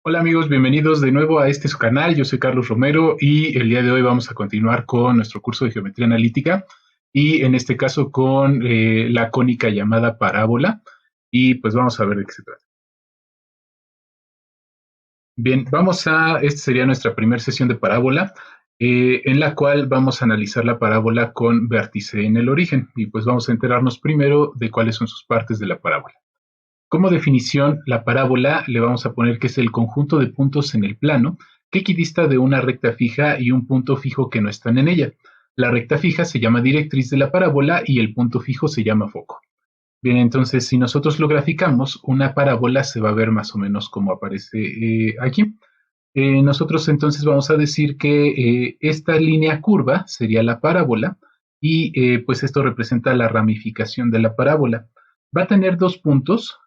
Hola amigos, bienvenidos de nuevo a este su canal. Yo soy Carlos Romero y el día de hoy vamos a continuar con nuestro curso de geometría analítica y en este caso con la cónica llamada parábola y pues vamos a ver de qué se trata. Bien, esta sería nuestra primera sesión de parábola en la cual vamos a analizar la parábola con vértice en el origen y pues vamos a enterarnos primero de cuáles son sus partes de la parábola. Como definición, la parábola le vamos a poner que es el conjunto de puntos en el plano que equidista de una recta fija y un punto fijo que no están en ella. La recta fija se llama directriz de la parábola y el punto fijo se llama foco. Bien, entonces si nosotros lo graficamos, una parábola se va a ver más o menos como aparece aquí. Nosotros entonces vamos a decir que esta línea curva sería la parábola y pues esto representa la ramificación de la parábola. Va a tener dos puntos,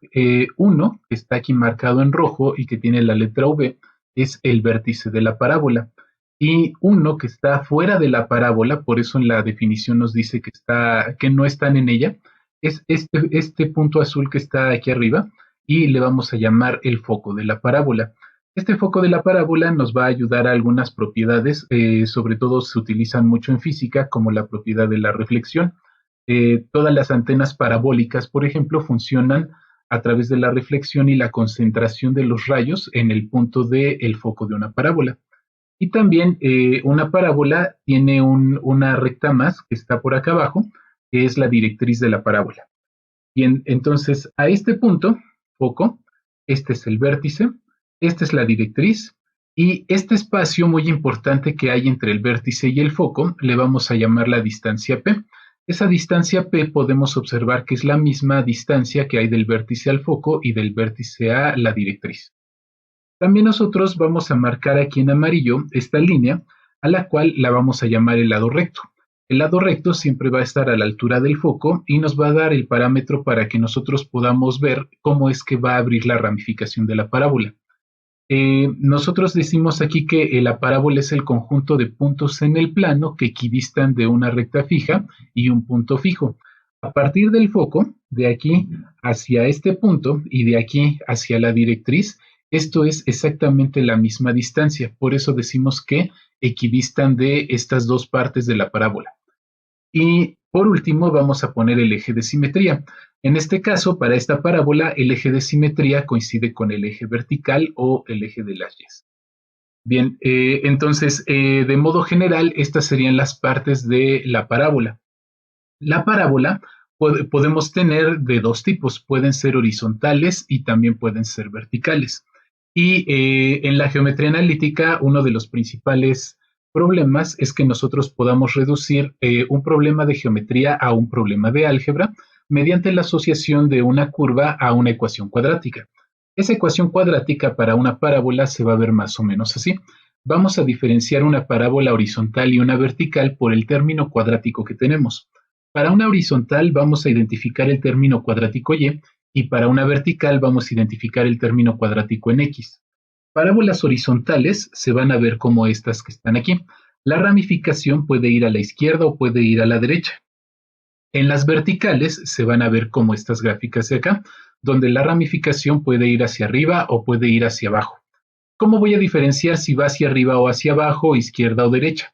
uno que está aquí marcado en rojo y que tiene la letra V, es el vértice de la parábola, y uno que está fuera de la parábola, por eso en la definición nos dice que no están en ella, es este punto azul que está aquí arriba y le vamos a llamar el foco de la parábola. Este foco de la parábola nos va a ayudar a algunas propiedades, sobre todo se utilizan mucho en física, como la propiedad de la reflexión. Todas las antenas parabólicas, por ejemplo, funcionan a través de la reflexión y la concentración de los rayos en el punto del foco de una parábola. Y también una parábola tiene una recta más que está por acá abajo, que es la directriz de la parábola. Bien, entonces a este punto, foco, este es el vértice, esta es la directriz y este espacio muy importante que hay entre el vértice y el foco le vamos a llamar la distancia P. Esa distancia P podemos observar que es la misma distancia que hay del vértice al foco y del vértice a la directriz. También nosotros vamos a marcar aquí en amarillo esta línea a la cual la vamos a llamar el lado recto. El lado recto siempre va a estar a la altura del foco y nos va a dar el parámetro para que nosotros podamos ver cómo es que va a abrir la ramificación de la parábola. Nosotros decimos aquí que la parábola es el conjunto de puntos en el plano que equidistan de una recta fija y un punto fijo. A partir del foco, de aquí hacia este punto y de aquí hacia la directriz, esto es exactamente la misma distancia. Por eso decimos que equidistan de estas dos partes de la parábola. Y por último, vamos a poner el eje de simetría. En este caso, para esta parábola, el eje de simetría coincide con el eje vertical o el eje de las Y. Bien, entonces, de modo general, estas serían las partes de la parábola. La parábola podemos tener de dos tipos, pueden ser horizontales y también pueden ser verticales. Y en la geometría analítica, uno de los principales problemas es que nosotros podamos reducir un problema de geometría a un problema de álgebra mediante la asociación de una curva a una ecuación cuadrática. Esa ecuación cuadrática para una parábola se va a ver más o menos así. Vamos a diferenciar una parábola horizontal y una vertical por el término cuadrático que tenemos. Para una horizontal vamos a identificar el término cuadrático y para una vertical vamos a identificar el término cuadrático en X. Parábolas horizontales se van a ver como estas que están aquí. La ramificación puede ir a la izquierda o puede ir a la derecha. En las verticales se van a ver como estas gráficas de acá, donde la ramificación puede ir hacia arriba o puede ir hacia abajo. ¿Cómo voy a diferenciar si va hacia arriba o hacia abajo, izquierda o derecha?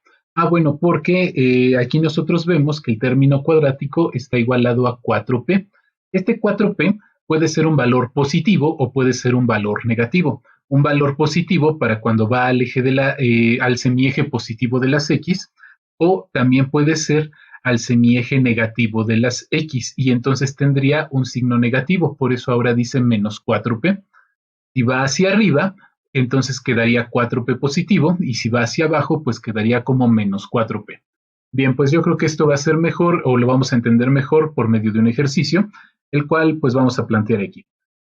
Bueno, porque aquí nosotros vemos que el término cuadrático está igualado a 4p. Este 4p puede ser un valor positivo o puede ser un valor negativo. Un valor positivo para cuando va al eje al semieje positivo de las x, o también puede ser al semieje negativo de las x, y entonces tendría un signo negativo, por eso ahora dice menos 4p. Si va hacia arriba, entonces quedaría 4p positivo, y si va hacia abajo, pues quedaría como menos 4p. Bien, pues yo creo que esto va a ser mejor, o lo vamos a entender mejor por medio de un ejercicio, el cual pues vamos a plantear aquí.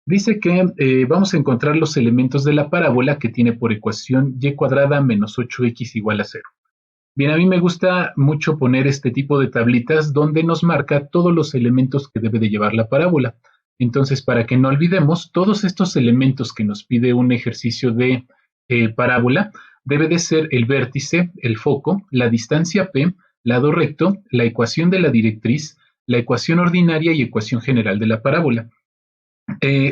Dice que vamos a encontrar los elementos de la parábola que tiene por ecuación y cuadrada menos 8x igual a 0. Bien, a mí me gusta mucho poner este tipo de tablitas donde nos marca todos los elementos que debe de llevar la parábola. Entonces, para que no olvidemos, todos estos elementos que nos pide un ejercicio de parábola, debe de ser el vértice, el foco, la distancia P, lado recto, la ecuación de la directriz, la ecuación ordinaria y ecuación general de la parábola.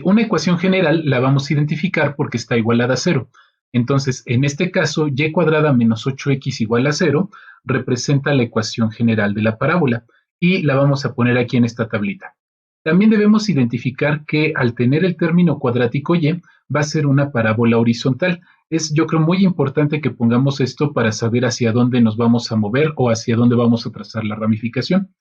Una ecuación general la vamos a identificar porque está igualada a cero. Entonces, en este caso, y cuadrada menos 8x igual a cero representa la ecuación general de la parábola y la vamos a poner aquí en esta tablita. También debemos identificar que al tener el término cuadrático y va a ser una parábola horizontal. Es, yo creo, muy importante que pongamos esto para saber hacia dónde nos vamos a mover o hacia dónde vamos a trazar la ramificación.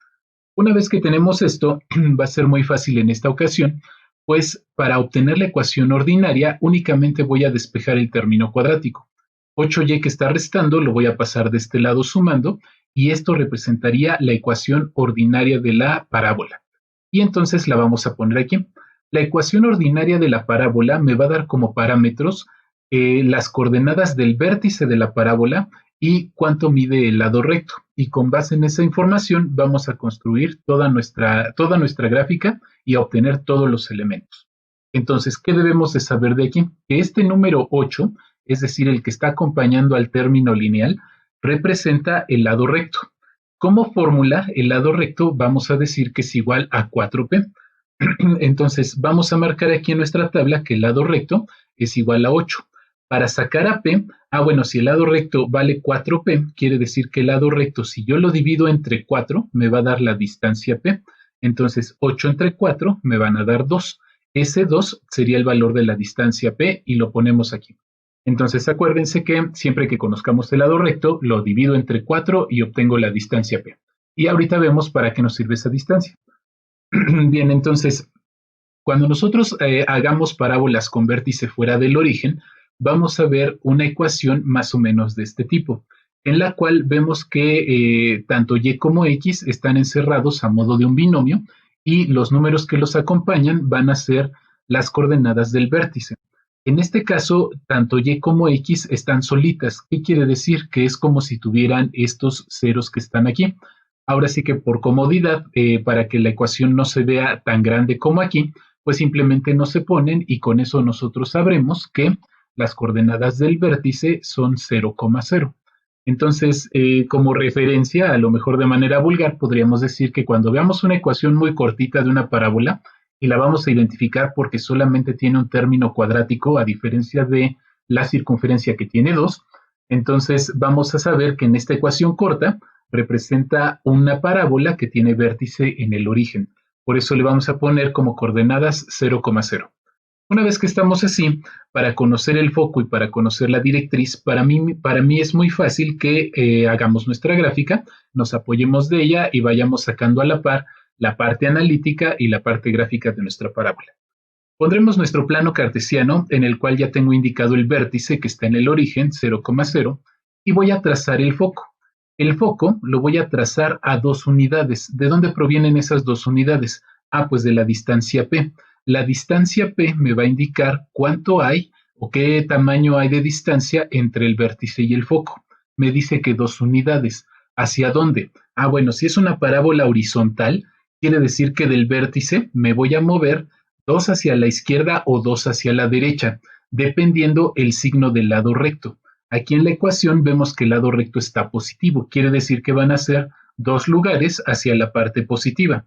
Una vez que tenemos esto, va a ser muy fácil en esta ocasión, pues para obtener la ecuación ordinaria únicamente voy a despejar el término cuadrático. 8y que está restando lo voy a pasar de este lado sumando y esto representaría la ecuación ordinaria de la parábola. Y entonces la vamos a poner aquí. La ecuación ordinaria de la parábola me va a dar como parámetros las coordenadas del vértice de la parábola y cuánto mide el lado recto. Y con base en esa información vamos a construir toda nuestra gráfica y a obtener todos los elementos. Entonces, ¿qué debemos de saber de aquí? Que este número 8, es decir, el que está acompañando al término lineal, representa el lado recto. Como fórmula, el lado recto vamos a decir que es igual a 4p. Entonces, vamos a marcar aquí en nuestra tabla que el lado recto es igual a 8. Para sacar a p, bueno, si el lado recto vale 4p, quiere decir que el lado recto, si yo lo divido entre 4, me va a dar la distancia p. Entonces, 8 entre 4 me van a dar 2. Ese 2 sería el valor de la distancia p y lo ponemos aquí. Entonces, acuérdense que siempre que conozcamos el lado recto, lo divido entre 4 y obtengo la distancia p. Y ahorita vemos para qué nos sirve esa distancia. Bien, entonces, cuando nosotros hagamos parábolas con vértice fuera del origen, vamos a ver una ecuación más o menos de este tipo, en la cual vemos que tanto y como x están encerrados a modo de un binomio y los números que los acompañan van a ser las coordenadas del vértice. En este caso, tanto y como x están solitas. ¿Qué quiere decir? Que es como si tuvieran estos ceros que están aquí. Ahora sí que por comodidad, para que la ecuación no se vea tan grande como aquí, pues simplemente no se ponen y con eso nosotros sabremos que las coordenadas del vértice son 0,0. Entonces, como referencia, a lo mejor de manera vulgar, podríamos decir que cuando veamos una ecuación muy cortita de una parábola y la vamos a identificar porque solamente tiene un término cuadrático, a diferencia de la circunferencia que tiene 2, entonces vamos a saber que en esta ecuación corta representa una parábola que tiene vértice en el origen. Por eso le vamos a poner como coordenadas 0,0. Una vez que estamos así, para conocer el foco y para conocer la directriz, para mí es muy fácil que hagamos nuestra gráfica, nos apoyemos de ella y vayamos sacando a la par la parte analítica y la parte gráfica de nuestra parábola. Pondremos nuestro plano cartesiano en el cual ya tengo indicado el vértice que está en el origen, 0,0, y voy a trazar el foco. El foco lo voy a trazar a 2 unidades. ¿De dónde provienen esas 2 unidades? Pues de la distancia P. La distancia P me va a indicar cuánto hay o qué tamaño hay de distancia entre el vértice y el foco. Me dice que 2 unidades. ¿Hacia dónde? Bueno, si es una parábola horizontal, quiere decir que del vértice me voy a mover 2 hacia la izquierda o 2 hacia la derecha, dependiendo el signo del lado recto. Aquí en la ecuación vemos que el lado recto está positivo, quiere decir que van a ser 2 lugares hacia la parte positiva.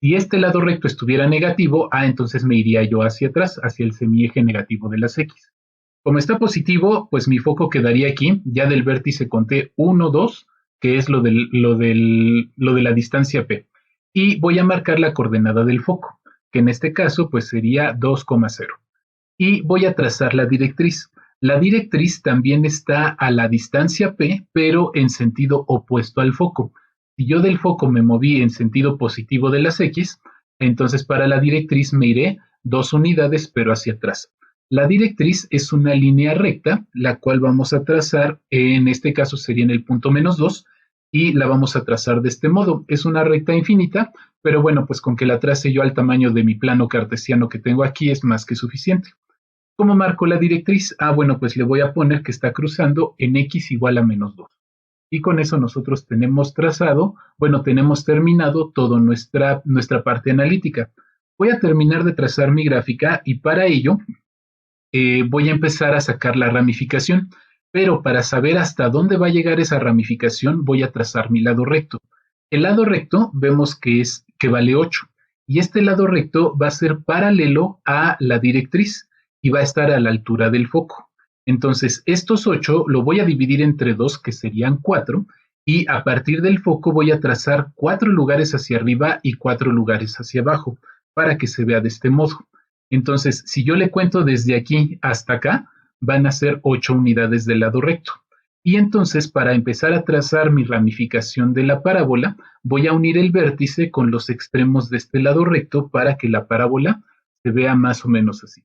Si este lado recto estuviera negativo, entonces me iría yo hacia atrás, hacia el semieje negativo de las X. Como está positivo, pues mi foco quedaría aquí, ya del vértice conté 1, 2, que es lo de la distancia P. Y voy a marcar la coordenada del foco, que en este caso pues sería 2,0. Y voy a trazar la directriz. La directriz también está a la distancia P, pero en sentido opuesto al foco. Si yo del foco me moví en sentido positivo de las X, entonces para la directriz me iré 2 unidades, pero hacia atrás. La directriz es una línea recta, la cual vamos a trazar, en este caso sería en el punto -2, y la vamos a trazar de este modo. Es una recta infinita, pero bueno, pues con que la trace yo al tamaño de mi plano cartesiano que tengo aquí es más que suficiente. ¿Cómo marco la directriz? Bueno, pues le voy a poner que está cruzando en x igual a -2. Y con eso nosotros tenemos trazado, tenemos terminado toda nuestra parte analítica. Voy a terminar de trazar mi gráfica y para ello voy a empezar a sacar la ramificación. Pero para saber hasta dónde va a llegar esa ramificación, voy a trazar mi lado recto. El lado recto vemos que vale 8. y este lado recto va a ser paralelo a la directriz y va a estar a la altura del foco. Entonces, estos 8 lo voy a dividir entre 2, que serían 4, y a partir del foco voy a trazar 4 lugares hacia arriba y 4 lugares hacia abajo, para que se vea de este modo. Entonces, si yo le cuento desde aquí hasta acá, van a ser 8 unidades del lado recto. Y entonces, para empezar a trazar mi ramificación de la parábola, voy a unir el vértice con los extremos de este lado recto para que la parábola se vea más o menos así.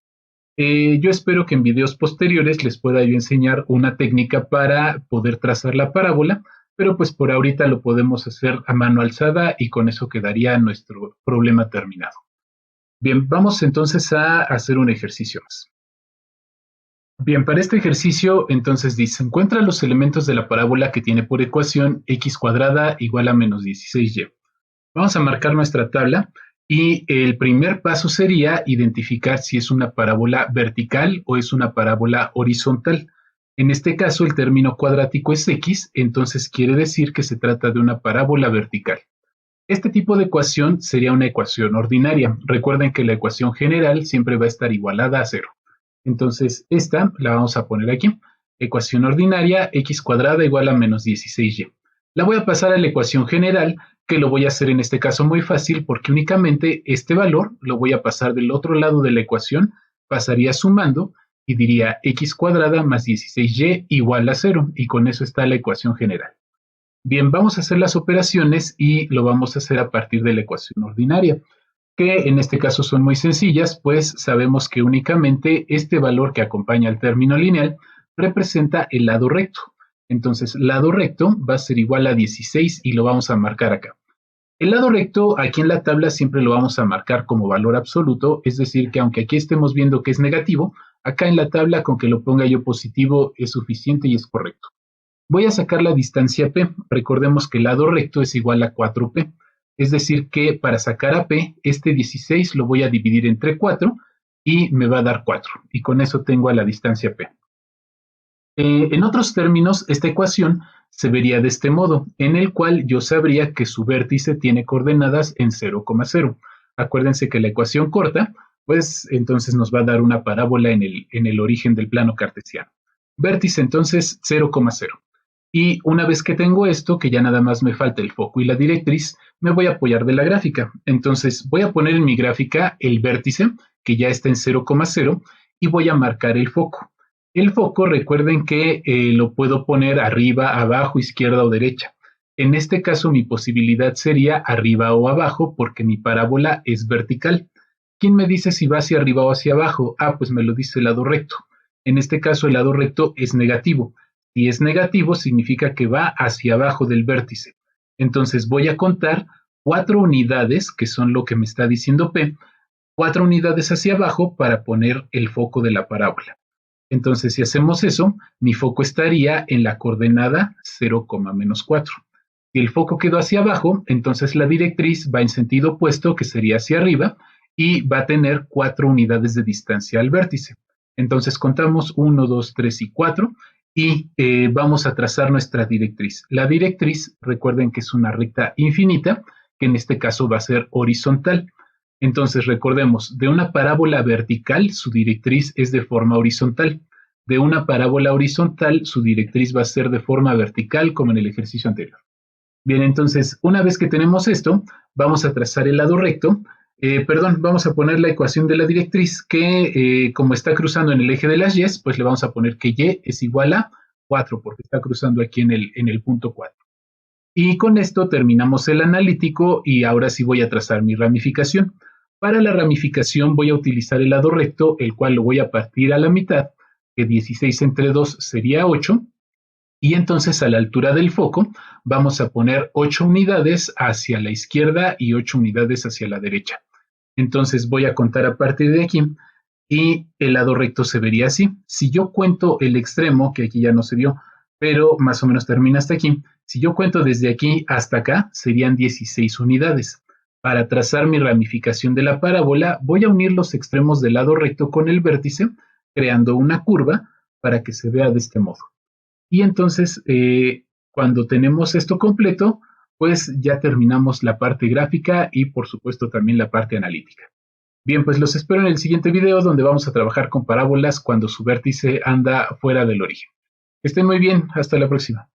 Yo espero que en videos posteriores les pueda yo enseñar una técnica para poder trazar la parábola, pero pues por ahorita lo podemos hacer a mano alzada y con eso quedaría nuestro problema terminado. Bien, vamos entonces a hacer un ejercicio más. Bien, para este ejercicio, entonces dice, encuentra los elementos de la parábola que tiene por ecuación x cuadrada igual a menos 16y. Vamos a marcar nuestra tabla y el primer paso sería identificar si es una parábola vertical o es una parábola horizontal. En este caso, el término cuadrático es x, entonces quiere decir que se trata de una parábola vertical. Este tipo de ecuación sería una ecuación ordinaria. Recuerden que la ecuación general siempre va a estar igualada a 0. Entonces, esta la vamos a poner aquí. Ecuación ordinaria, x cuadrada igual a menos 16y. La voy a pasar a la ecuación general, que lo voy a hacer en este caso muy fácil porque únicamente este valor lo voy a pasar del otro lado de la ecuación, pasaría sumando y diría x cuadrada más 16y igual a 0 y con eso está la ecuación general. Bien, vamos a hacer las operaciones y lo vamos a hacer a partir de la ecuación ordinaria, que en este caso son muy sencillas, pues sabemos que únicamente este valor que acompaña al término lineal representa el lado recto. Entonces, lado recto va a ser igual a 16 y lo vamos a marcar acá. El lado recto aquí en la tabla siempre lo vamos a marcar como valor absoluto, es decir, que aunque aquí estemos viendo que es negativo, acá en la tabla con que lo ponga yo positivo es suficiente y es correcto. Voy a sacar la distancia P. Recordemos que el lado recto es igual a 4P. Es decir, que para sacar a P, este 16 lo voy a dividir entre 4 y me va a dar 4. Y con eso tengo a la distancia P. En otros términos, esta ecuación se vería de este modo, en el cual yo sabría que su vértice tiene coordenadas en 0,0. Acuérdense que la ecuación corta, pues entonces nos va a dar una parábola en el origen del plano cartesiano. Vértice entonces 0,0. Y una vez que tengo esto, que ya nada más me falta el foco y la directriz, me voy a apoyar de la gráfica. Entonces voy a poner en mi gráfica el vértice, que ya está en 0,0, y voy a marcar el foco. El foco, recuerden que lo puedo poner arriba, abajo, izquierda o derecha. En este caso, mi posibilidad sería arriba o abajo, porque mi parábola es vertical. ¿Quién me dice si va hacia arriba o hacia abajo? Ah, pues me lo dice el lado recto. En este caso, el lado recto es negativo. Si es negativo, significa que va hacia abajo del vértice. Entonces voy a contar 4 unidades, que son lo que me está diciendo P, 4 unidades hacia abajo para poner el foco de la parábola. Entonces, si hacemos eso, mi foco estaría en la coordenada 0,-4. Si el foco quedó hacia abajo, entonces la directriz va en sentido opuesto, que sería hacia arriba, y va a tener 4 unidades de distancia al vértice. Entonces contamos 1, 2, 3 y 4 y vamos a trazar nuestra directriz. La directriz, recuerden que es una recta infinita, que en este caso va a ser horizontal. Entonces recordemos, de una parábola vertical, su directriz es de forma horizontal. De una parábola horizontal, su directriz va a ser de forma vertical, como en el ejercicio anterior. Bien, entonces, una vez que tenemos esto, vamos a trazar el lado recto. Vamos a poner la ecuación de la directriz que, como está cruzando en el eje de las y, pues le vamos a poner que y es igual a 4, porque está cruzando aquí en el punto 4. Y con esto terminamos el analítico y ahora sí voy a trazar mi ramificación. Para la ramificación voy a utilizar el lado recto, el cual lo voy a partir a la mitad, que 16 entre 2 sería 8, y entonces a la altura del foco vamos a poner 8 unidades hacia la izquierda y 8 unidades hacia la derecha. Entonces voy a contar a partir de aquí y el lado recto se vería así. Si yo cuento el extremo, que aquí ya no se vio, pero más o menos termina hasta aquí, si yo cuento desde aquí hasta acá, serían 16 unidades. Para trazar mi ramificación de la parábola, voy a unir los extremos del lado recto con el vértice, creando una curva para que se vea de este modo. Y entonces, cuando tenemos esto completo, pues ya terminamos la parte gráfica y por supuesto también la parte analítica. Bien, pues los espero en el siguiente video donde vamos a trabajar con parábolas cuando su vértice anda fuera del origen. Que estén muy bien, hasta la próxima.